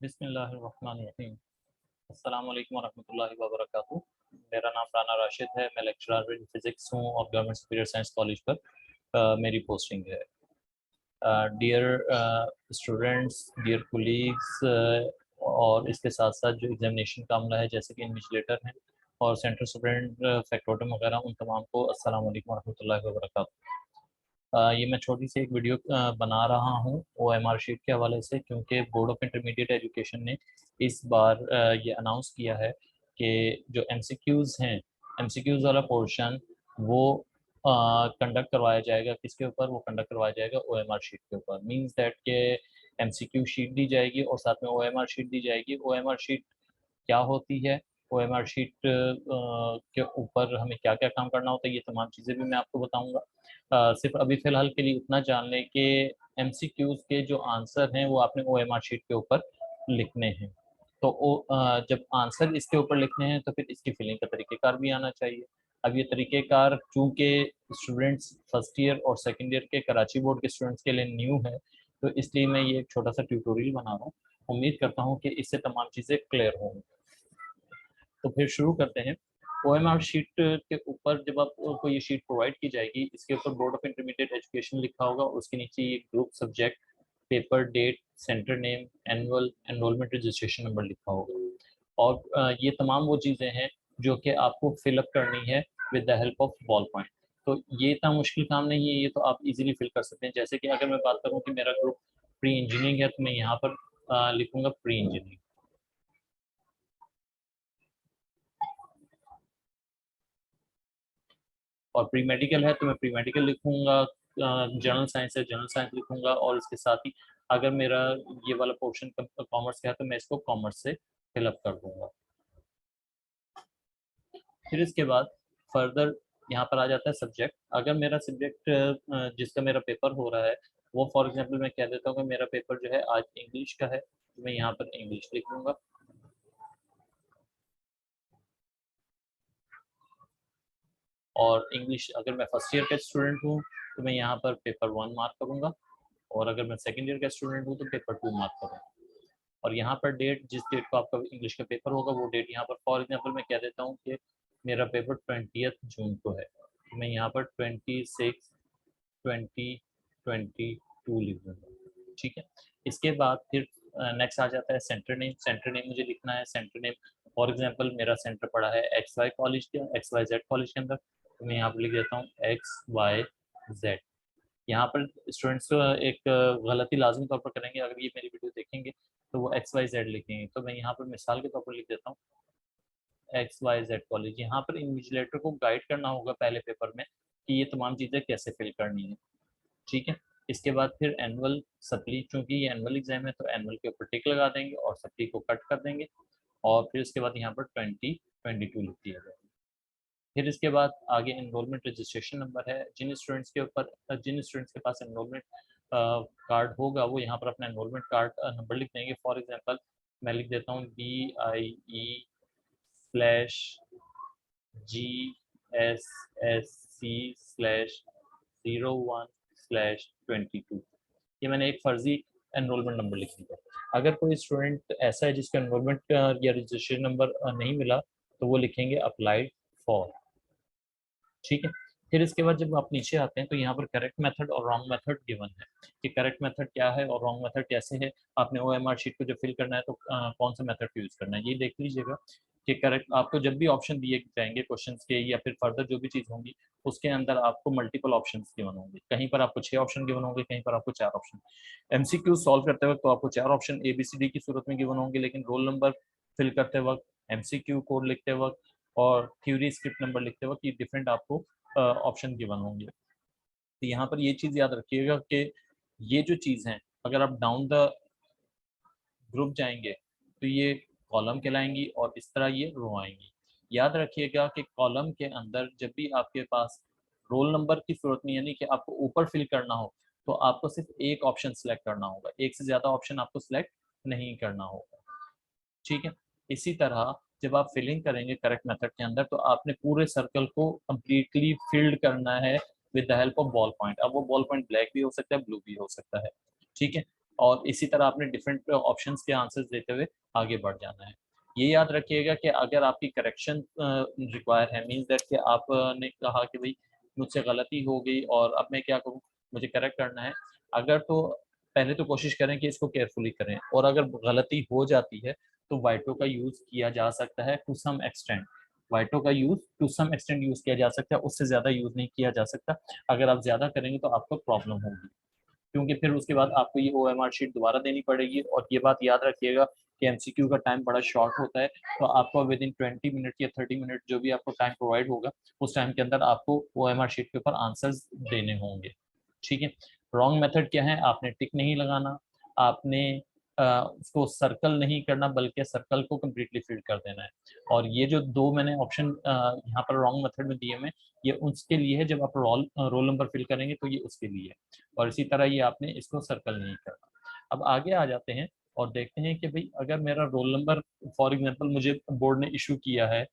बिस्मिल्लाहिर्रहमानिर्रहीम। अस्सलाम वालेकुम वरहमतुल्लाहि वबरकातुहू। मेरा नाम राना राशिद है। मैं लेक्चरर इन फिज़िक्स हूँ और गवर्नमेंट सुपीरियर साइंस कॉलेज पर मेरी पोस्टिंग है। डियर स्टूडेंट्स, डियर कोलीग्स, और इसके साथ-साथ जो एग्ज़ामिनेशन का अमला है जैसे कि इन्विजिलेटर हैं और सेंट्रल स्टूडेंट फैक्टोरम वगैरह, उन तमाम को अस्सलाम वालेकुम वरहमतुल्लाहि वबरकातुहू। ये मैं छोटी सी एक वीडियो बना रहा हूँ ओएमआर शीट के हवाले से, क्योंकि बोर्ड ऑफ इंटरमीडिएट एजुकेशन ने इस बार ये अनाउंस किया है कि जो एमसीक्यूज़ हैं, एमसीक्यूज़ वाला पोर्शन वो कंडक्ट करवाया जाएगा। किसके ऊपर वो कंडक्ट करवाया जाएगा? ओएमआर शीट के ऊपर। मींस दैट के एमसीक्यू शीट दी जाएगी और साथ में ओएमआर शीट दी जाएगी। ओएमआर शीट क्या होती है, ओएमआर शीट के ऊपर हमें क्या-क्या काम करना होता है, ये तमाम चीज़ें भी मैं आपको बताऊँगा। सिर्फ़ अभी फ़िलहाल के लिए इतना जान लें कि एमसीक्यूज़ के जो आंसर हैं वो आपने ओएमआर शीट के ऊपर लिखने हैं। तो जब आंसर इसके ऊपर लिखने हैं तो फिर इसकी फिलिंग का तरीक़ेकार भी आना चाहिए। अब ये तरीक़ेकार चूँकि स्टूडेंट्स फर्स्ट ईयर और सेकंड ईयर के कराची बोर्ड के स्टूडेंट्स के लिए न्यू है, तो इसलिए मैं ये एक छोटा-सा ट्यूटोरियल बना रहा हूँ। उम्मीद करता हूँ कि इससे तमाम चीज़ें क्लियर होंगी। तो फिर शुरू करते हैं। ओएमआर शीट के ऊपर जब आपको ये शीट प्रोवाइड की जाएगी, इसके ऊपर बोर्ड ऑफ इंटरमीडिएट एजुकेशन लिखा होगा, उसके नीचे ये group subject, paper date, centre name, annual, enrolment registration number लिखा होगा। और ये तमाम वो चीज़ें हैं जो कि आपको फिल अप करनी है with the help of ball point. तो ये इतना मुश्किल काम नहीं है, ये तो आप इज़िली फिल कर सकते हैं। जैसे कि अगर मैं बात करूँ कि मेरा ग्रुप प्री इंजीनियरिंग है, तो मैं यहाँ पर लिखूँगा प्री इंजीनियरिंग। और प्री मेडिकल है तो मैं प्री मेडिकल लिखूँगा। जनरल साइंस है, जनरल साइंस लिखूँगा और इसके साथ ही अगर मेरा ये वाला पोर्शन कॉमर्स का है तो मैं इसको कॉमर्स से फिल अप कर दूँगा। फिर इसके बाद फर्दर यहाँ पर आ जाता है सब्जेक्ट। अगर मेरा सब्जेक्ट जिसका मेरा पेपर हो रहा है, वो फॉर एग्ज़ाम्पल मैं कह देता हूँ कि मेरा पेपर जो है आज इंग्लिश का है, तो मैं यहाँ पर इंग्लिश लिख लूँगा। और इंग्लिश अगर मैं फर्स्ट ईयर का स्टूडेंट हूँ, तो मैं यहाँ पर पेपर 1 मार्क करूँगा और अगर मैं सेकंड ईयर का स्टूडेंट हूँ, तो पेपर 2 मार्क करूँगा। और यहाँ पर डेट, जिस डेट को आपका इंग्लिश का पेपर होगा, वो डेट यहाँ पर फॉर एग्ज़ाम्पल मैं कह देता हूँ कि मेरा पेपर 20th जून को है। तो मैं यहाँ पर 26, 20, 22 लिख दूँगा, ठीक है? इसके बाद फिर नेक्स्ट आ जाता है सेंटर नेम। सेंटर नेम मुझे लिखना है। सेंटर नेम फॉर एग्ज़ाम्पल मेरा सेंटर पड़ा है XY कॉलेज के XYZ कॉलेज के अंदर, तो मैं यहाँ पर लिख देता हूँ XYZ। यहाँ पर स्टूडेंट्स एक गलती लाज़मी तौर पर करेंगे, अगर ये मेरी वीडियो देखेंगे तो वो XYZ लिखेंगे, तो मैं यहाँ पर मिसाल के तौर पर लिख देता हूँ XYZ कॉलेज। यहाँ पर इन्विजिलेटर को गाइड करना होगा पहले पेपर में कि ये तमाम चीज़ें कैसे फिल करनी है, ठीक है? इसके बाद फिर एनुअल सप्ली, चूँकि ये एनुअल एग्ज़ाम है तो एनुअल के ऊपर टिक लगा देंगे और सप्ली को कट कर देंगे और फिर उसके बाद यहाँ पर 2022 लिख दिया जाएगा। फिर इसके बाद आगे एनरोलमेंट रजिस्ट्रेशन नंबर है। जिन स्टूडेंट्स के पास एनरोलमेंट कार्ड होगा, वो यहाँ पर अपना एनरोलमेंट कार्ड नंबर लिख देंगे। फॉर एग्ज़ाम्पल मैं लिख देता हूँ BIE/GSSC/01/22। ये मैंने एक फ़र्ज़ी एनरोलमेंट नंबर लिख दिया। अगर कोई स्टूडेंट ऐसा है जिसका एनरोलमेंट या रजिस्ट्रेशन नंबर नहीं मिला, तो वो लिखेंगे अप्लाइड फॉर, ठीक है? फिर इसके बाद जब आप नीचे आते हैं तो यहाँ पर करेक्ट मेथड और रॉन्ग मेथड गिवन है कि करेक्ट मेथड क्या है और रॉन्ग मेथड कैसे है। आपने ओएमआर शीट को जब फिल करना है तो कौन सा मेथड यूज़ करना है, ये देख लीजिएगा कि करेक्ट आपको जब भी ऑप्शन दिए जाएँगे क्वेश्चंस के या फिर फर्दर जो भी चीज़ होंगी, उसके अंदर आपको मल्टीपल ऑप्शंस गिवन होंगे। कहीं पर आपको 6 ऑप्शन गिवन होंगे, कहीं पर आपको 4 ऑप्शन। एमसीक्यू सॉल्व करते वक़्त तो आपको 4 ऑप्शन एबीसीडी की सूरत में गिवन होंगे, लेकिन रोल नंबर फिल करते वक़्त, एमसीक्यू कोड लिखते वक़्त और थ्योरी स्क्रिप्ट नंबर लिखते वक़्त ये डिफरेंट आपको ऑप्शन गिवन होंगे। तो यहाँ पर ये चीज़ याद रखिएगा कि ये जो चीज़ है, अगर आप डाउन द ग्रुप जाएँगे, तो ये कॉलम कहलाएँगी और इस तरह ये रो आएँगी। याद रखिएगा कि कॉलम के अंदर जब भी आपके पास रोल नंबर की सूरत में, यानी कि आपको ऊपर फिल करना हो, तो आपको सिर्फ़ एक ऑप्शन सेलेक्ट करना होगा, एक से ज़्यादा ऑप्शन आपको सेलेक्ट नहीं करना होगा, ठीक है? इसी तरह जब आप फिलिंग करेंगे करेक्ट मेथड के अंदर, तो आपने पूरे सर्कल को कंप्लीटली फिल्ड करना है with the help of ball point. अब वो बॉल पॉइंट ब्लैक भी हो सकता है, ब्लू भी हो सकता है, ठीक है? और इसी तरह आपने डिफरेंट ऑप्शंस के आंसर्स देते हुए आगे बढ़ जाना है। ये याद रखिएगा कि अगर आपकी करेक्शन रिक्वायर है, मीन्स दैट कि आपने कहा कि भाई मुझसे गलती हो गई और अब मैं क्या करूँ, मुझे करेक्ट करना है, अगर तो पहले तो कोशिश करें कि इसको केयरफुली करें, और अगर गलती हो जाती है तो वाइटो का यूज़ किया जा सकता है टू सम एक्सटेंट। वाइटो का use to some extent use किया जा सकता है, उससे ज़्यादा यूज़ नहीं किया जा सकता। अगर आप ज़्यादा करेंगे तो आपको प्रॉब्लम होगी, क्योंकि फिर उसके बाद आपको ये ओएमआर शीट दोबारा देनी पड़ेगी। और ये बात याद रखिएगा कि एमसीक्यू का टाइम बड़ा शॉर्ट होता है, तो आपको विद इन 20 मिनट या 30 मिनट जो भी आपको टाइम प्रोवाइड होगा, उस टाइम के अंदर आपको ओएमआर शीट के ऊपर आंसर्स देने होंगे। ठीक है। रॉन्ग मेथड क्या है, आपने टिक नहीं लगाना, आपने उसको सर्कल नहीं करना, बल्कि सर्कल को कम्प्लीटली फिल कर देना है। और ये जो दो मैंने ऑप्शन यहाँ पर रॉन्ग मेथड में दिए मैं, ये उसके लिए है, जब आप रोल नंबर फिल करेंगे तो ये उसके लिए है। और इसी तरह ये आपने इसको सर्कल नहीं करना। अब आगे आ जाते हैं और देखते हैं कि भाई अगर मेरा रोल नंबर, फॉर एग्जांपल मुझे बोर्ड ने इशू किया है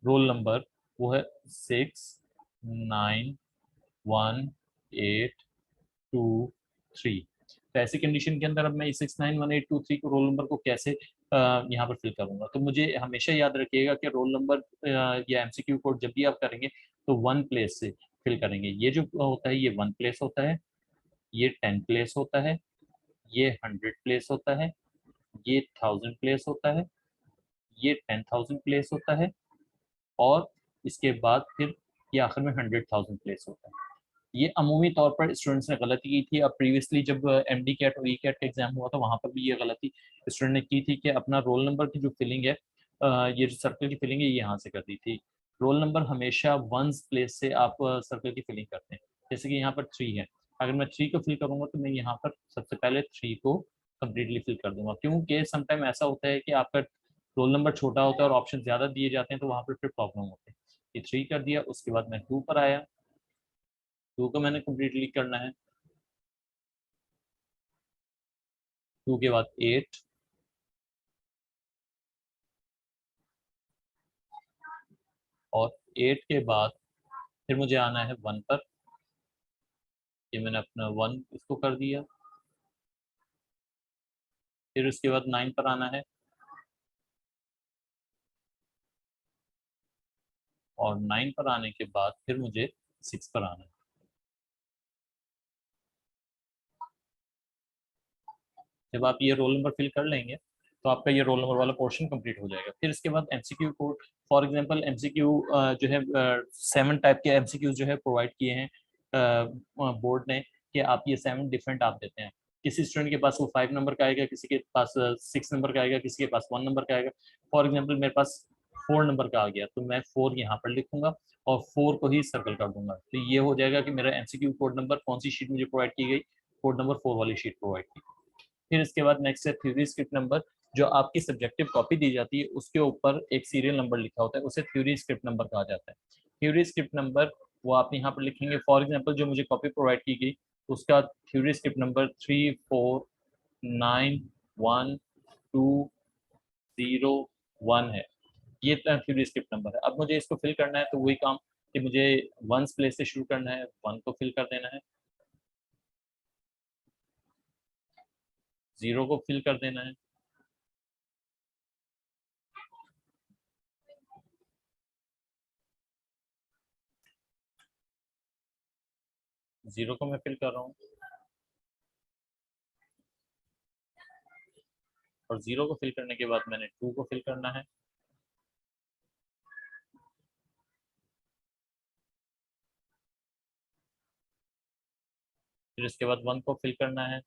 रोल नंबर, वो है 691823। तो ऐसी कंडीशन के अंदर अब मैं 691823 को रोल नंबर को कैसे यहाँ पर फिल करूंगा। तो मुझे हमेशा याद रखिएगा कि रोल नंबर या एमसीक्यू कोड जब भी आप करेंगे तो वन प्लेस से फिल करेंगे। ये जो होता है ये वन प्लेस होता है, ये 10 प्लेस होता है, ये 100 प्लेस होता है, ये 1000 प्लेस होता है, ये 10,000 प्लेस होता है, और इसके बाद फिर ये आखिर में 100,000 प्लेस होता है। ये अमूमी तौर पर स्टूडेंट्स ने गलती की थी। अब प्रीवियसली जब एमडी कैट और ई कैट का एग्जाम हुआ था वहाँ पर भी ये गलती स्टूडेंट ने की थी कि अपना रोल नंबर की जो फिलिंग है, ये जो सर्कल की फिलिंग है ये यहाँ से कर दी थी। रोल नंबर हमेशा वंस प्लेस से आप सर्कल की फिलिंग करते हैं। जैसे कि यहाँ पर 3 है, अगर मैं 3 को फिल करूँगा तो मैं यहाँ पर सबसे पहले 3 को कम्प्लीटली फिल कर दूंगा, क्योंकि समटाइम ऐसा होता है कि आपका रोल नंबर छोटा होता है और ऑप्शन ज़्यादा दिए जाते हैं, तो वहाँ पर फिर प्रॉब्लम होती है। ये 3 कर दिया, उसके बाद मैं 2 पर आया, 2 को मैंने कम्प्लीटली करना है, 2 के बाद 8, और 8 के बाद फिर मुझे आना है 1 पर। ये मैंने अपना 1 इसको कर दिया। फिर उसके बाद 9 पर आना है, और 9 पर आने के बाद फिर मुझे 6 पर आना है। जब आप ये रोल नंबर फिल कर लेंगे तो आपका ये रोल नंबर वाला पोर्शन कंप्लीट हो जाएगा। फिर इसके बाद MCQ code, for example MCQ जो है 7 टाइप के एमसीक्यू जो है प्रोवाइड किए हैं बोर्ड ने, कि आप ये 7 डिफरेंट आप देते हैं। किसी स्टूडेंट के पास वो 5 नंबर का आएगा, किसी के पास 6 नंबर का आएगा, किसी के पास 1 नंबर का आएगा। फॉर एग्जाम्पल मेरे पास 4 नंबर का आ गया तो मैं 4 यहाँ पर लिखूंगा और 4 को ही सर्कल कर दूंगा। तो ये हो जाएगा कि मेरा एमसीक्यू कोड नंबर कौन सी शीट मुझे प्रोवाइड की गई, कोड नंबर 4 वाली शीट प्रोवाइड की। फिर इसके बाद नेक्स्ट है थ्योरी स्क्रिप्ट नंबर। जो आपकी सब्जेक्टिव कॉपी दी जाती है उसके ऊपर एक सीरियल नंबर लिखा होता है, उसे थ्योरी स्क्रिप्ट नंबर कहा जाता है। थ्योरी स्क्रिप्ट नंबर वो आप यहाँ पर लिखेंगे। फॉर एग्जाम्पल जो मुझे कॉपी प्रोवाइड की गई उसका थ्योरी स्क्रिप्ट नंबर 34912001 है। ये थ्योरी स्क्रिप्ट नंबर है। अब मुझे इसको फिल करना है, तो वही काम कि मुझे वंस प्लेस से शुरू करना है, 1 को फिल कर देना है, 0 को फिल कर देना है, 0 को मैं फिल कर रहा हूँ, और 0 को फिल करने के बाद मैंने 2 को फिल करना है, फिर इसके बाद 1 को फिल करना है।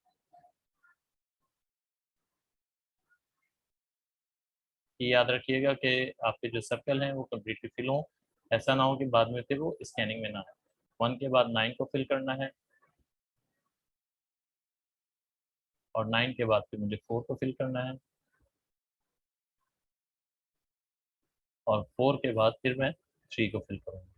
ये याद रखिएगा कि आपके जो सर्कल हैं वो कम्प्लीटली फिल हों, ऐसा ना हो कि बाद में फिर वो स्कैनिंग में ना आए। 1 के बाद 9 को फिल करना है, और 9 के बाद फिर मुझे 4 को फिल करना है, और 4 के बाद फिर मैं 3 को फिल करूँगा।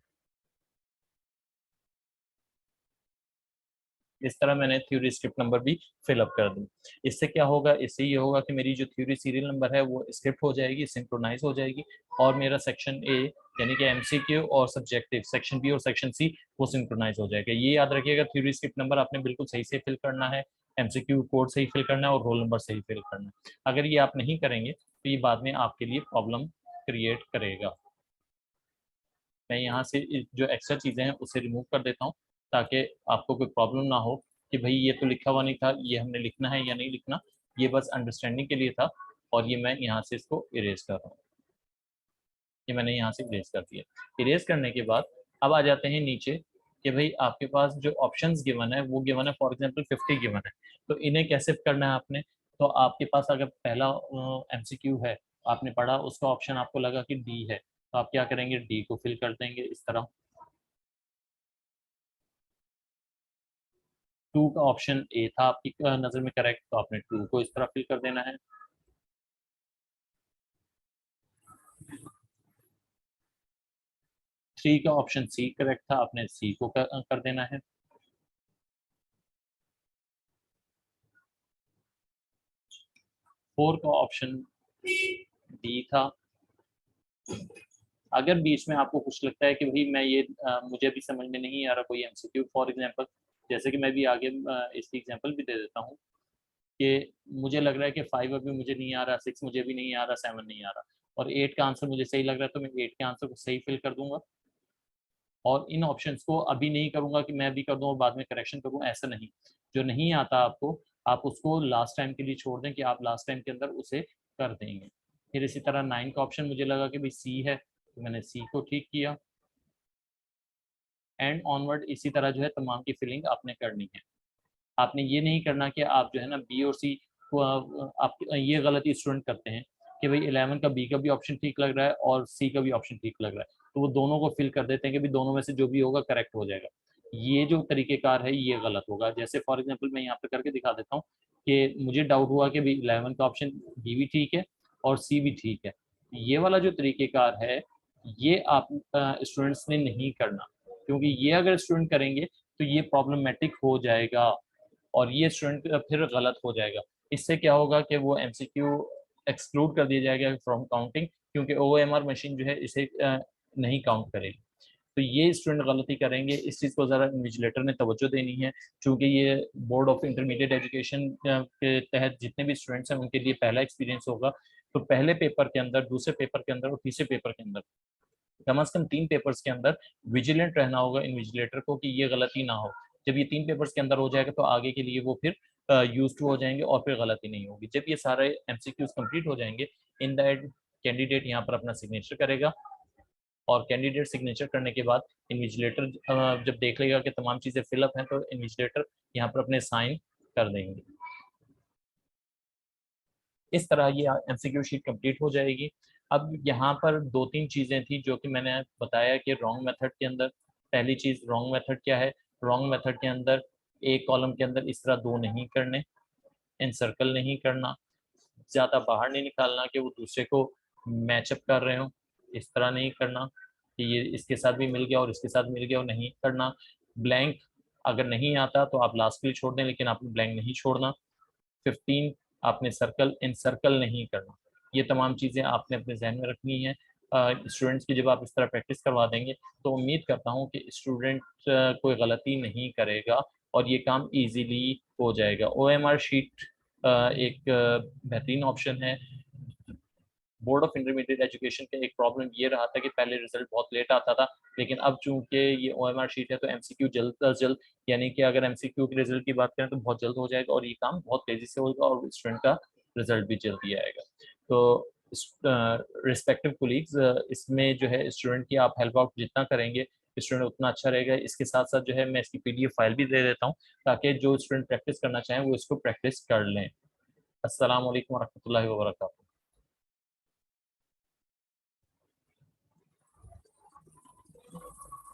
इस तरह मैंने थ्योरी स्क्रिप्ट नंबर भी फिलअप कर दी। इससे क्या होगा, इससे ये होगा कि मेरी जो थ्योरी सीरियल नंबर है वो स्क्रिप्ट हो जाएगी, सिंक्रोनाइज हो जाएगी, और मेरा सेक्शन ए यानी कि एमसीक्यू और सब्जेक्टिव सेक्शन बी और सेक्शन सी वो सिंक्रोनाइज हो जाएगा। ये याद रखिएगा थ्योरी स्क्रिप्ट नंबर आपने बिल्कुल सही से फिल करना है, एमसीक्यू कोड सही फिल करना है और रोल नंबर सही फिल करना है। अगर ये आप नहीं करेंगे तो ये बाद में आपके लिए प्रॉब्लम क्रिएट करेगा। मैं यहाँ से जो एक्स्ट्रा चीज़ें हैं उसे रिमूव कर देता हूँ ताकि आपको कोई प्रॉब्लम ना हो कि भाई ये तो लिखा हुआ नहीं था, ये हमने लिखना है या नहीं लिखना। ये बस अंडरस्टैंडिंग के लिए था और ये मैं यहाँ से इसको इरेज कर रहा हूँ। ये मैंने यहाँ से इरेज कर दिया। इरेज करने के बाद अब आ जाते हैं नीचे कि भाई आपके पास जो ऑप्शंस गिवन है वो गिवन है, फॉर एग्जांपल 50 गिवन है, तो इन्हें कैसे करना है आपने। तो आपके पास अगर पहला एमसीक्यू है, आपने पढ़ा, उसका ऑप्शन आपको लगा कि डी है, तो आप क्या करेंगे, डी को फिल कर देंगे इस तरह। 2 का ऑप्शन ए था आपकी नज़र में करेक्ट, तो आपने 2 को इस तरह फिल कर देना है। 3 का ऑप्शन सी करेक्ट था, आपने सी को कर देना है। 4 का ऑप्शन डी था। अगर बीच में आपको कुछ लगता है कि भाई मैं ये मुझे भी समझ में नहीं आ रहा कोई एमसीक्यू, फॉर एग्जांपल जैसे कि मैं भी आगे इसकी एग्जांपल भी दे देता हूँ कि मुझे लग रहा है कि 5 अभी मुझे नहीं आ रहा, 6 मुझे भी नहीं आ रहा, 7 नहीं आ रहा और 8 का आंसर मुझे सही लग रहा है, तो मैं 8 के आंसर को सही फिल कर दूंगा और इन ऑप्शंस को अभी नहीं करूंगा कि मैं भी कर दूं और बाद में करेक्शन करूं, ऐसा नहीं। जो नहीं आता आपको, आप उसको लास्ट टाइम के लिए छोड़ दें कि आप लास्ट टाइम के अंदर उसे कर देंगे। फिर इसी तरह 9 का ऑप्शन मुझे लगा कि भाई सी है, तो मैंने सी को ठीक किया। एंड ऑनवर्ड इसी तरह जो है तमाम की फिलिंग आपने करनी है। आपने ये नहीं करना कि आप जो है ना बी और सी को आप ये गलती स्टूडेंट करते हैं कि भाई 11 का बी का भी ऑप्शन ठीक लग रहा है और सी का भी ऑप्शन ठीक लग रहा है, तो वो दोनों को फिल कर देते हैं कि भाई दोनों में से जो भी होगा करेक्ट हो जाएगा। ये जो तरीकेकार है ये गलत होगा। जैसे फॉर एग्जांपल मैं यहाँ पे करके दिखा देता हूँ कि मुझे डाउट हुआ कि भाई 11 का ऑप्शन बी भी ठीक है और सी भी ठीक है। ये वाला जो तरीकेकार है ये आप स्टूडेंट्स ने नहीं करना, क्योंकि ये अगर स्टूडेंट करेंगे तो ये प्रॉब्लमेटिक हो जाएगा और ये स्टूडेंट फिर गलत हो जाएगा। इससे क्या होगा कि वो एमसीक्यू एक्सक्लूड कर दिया जाएगा फ्रॉम काउंटिंग, क्योंकि ओएमआर मशीन जो है इसे नहीं काउंट करेगी। तो ये स्टूडेंट गलती करेंगे, इस चीज़ को ज़रा इन्विजिलेटर ने तवज्जो देनी है, क्योंकि ये बोर्ड ऑफ इंटरमीडिएट एजुकेशन के तहत जितने भी स्टूडेंट्स हैं उनके लिए पहला एक्सपीरियंस होगा। तो पहले पेपर के अंदर, दूसरे पेपर के अंदर और तीसरे पेपर के अंदर कम से कम 3 पेपर्स के अंदर विजिलेंट रहना होगा इन्विजिलेटर को कि ये गलती ना हो। जब ये 3 पेपर्स के अंदर हो जाएगा तो आगे के लिए वो फिर यूज्ड टू हो जाएंगे और फिर गलती नहीं होगी। जब ये सारे एमसीक्यूज कंप्लीट हो जाएंगे, इन द एंड कैंडिडेट यहाँ पर अपना सिग्नेचर करेगा और कैंडिडेट सिग्नेचर करने के बाद इन्विजिलेटर जब देख लेगा कि तमाम चीज़ें फिलअप हैं तो इन्विजिलेटर यहाँ पर अपने साइन कर देंगे। इस तरह ये एमसीक्यू शीट कंप्लीट हो जाएगी। अब यहाँ पर 2-3 चीज़ें थी जो कि मैंने बताया कि रॉन्ग मेथड के अंदर, पहली चीज़ रॉन्ग मेथड क्या है, रॉन्ग मेथड के अंदर एक कॉलम के अंदर इस तरह 2 नहीं करने, एनसर्कल नहीं करना, ज़्यादा बाहर नहीं निकालना कि वो दूसरे को मैचअप कर रहे हो, इस तरह नहीं करना कि ये इसके साथ भी मिल गया और इसके साथ मिल गया, और नहीं करना। ब्लैंक अगर नहीं आता तो आप लास्ट के लिए छोड़ दें, लेकिन आपने ब्लैंक नहीं छोड़ना। 15 आपने सर्कल इन सर्कल नहीं करना। ये तमाम चीज़ें आपने अपने जहन में रखनी है। स्टूडेंट्स की जब आप इस तरह प्रैक्टिस करवा देंगे तो उम्मीद करता हूँ कि स्टूडेंट कोई गलती नहीं करेगा और ये काम इजीली हो जाएगा। ओएमआर शीट एक बेहतरीन ऑप्शन है। बोर्ड ऑफ इंटरमीडिएट एजुकेशन का एक प्रॉब्लम ये रहा था कि पहले रिजल्ट बहुत लेट आता था, लेकिन अब चूंकि ये ओएमआर शीट है तो एमसीक्यू जल्द अज जल्द, यानी कि अगर एमसीक्यू के रिजल्ट की बात करें तो बहुत जल्द हो जाएगा और ये काम बहुत तेजी से होगा और स्टूडेंट का रिजल्ट भी जल्दी आएगा। तो रिस्पेक्टिव कोलीग्स, इसमें जो है स्टूडेंट की आप हेल्प आउट जितना करेंगे स्टूडेंट उतना अच्छा रहेगा। इसके साथ साथ जो है मैं इसकी पीडीएफ फाइल भी दे देता हूँ ताकि जो स्टूडेंट प्रैक्टिस करना चाहें वो इसको प्रैक्टिस कर लें। अस्सलाम वालेकुम वरहमतुल्लाहि वबरकातुहू।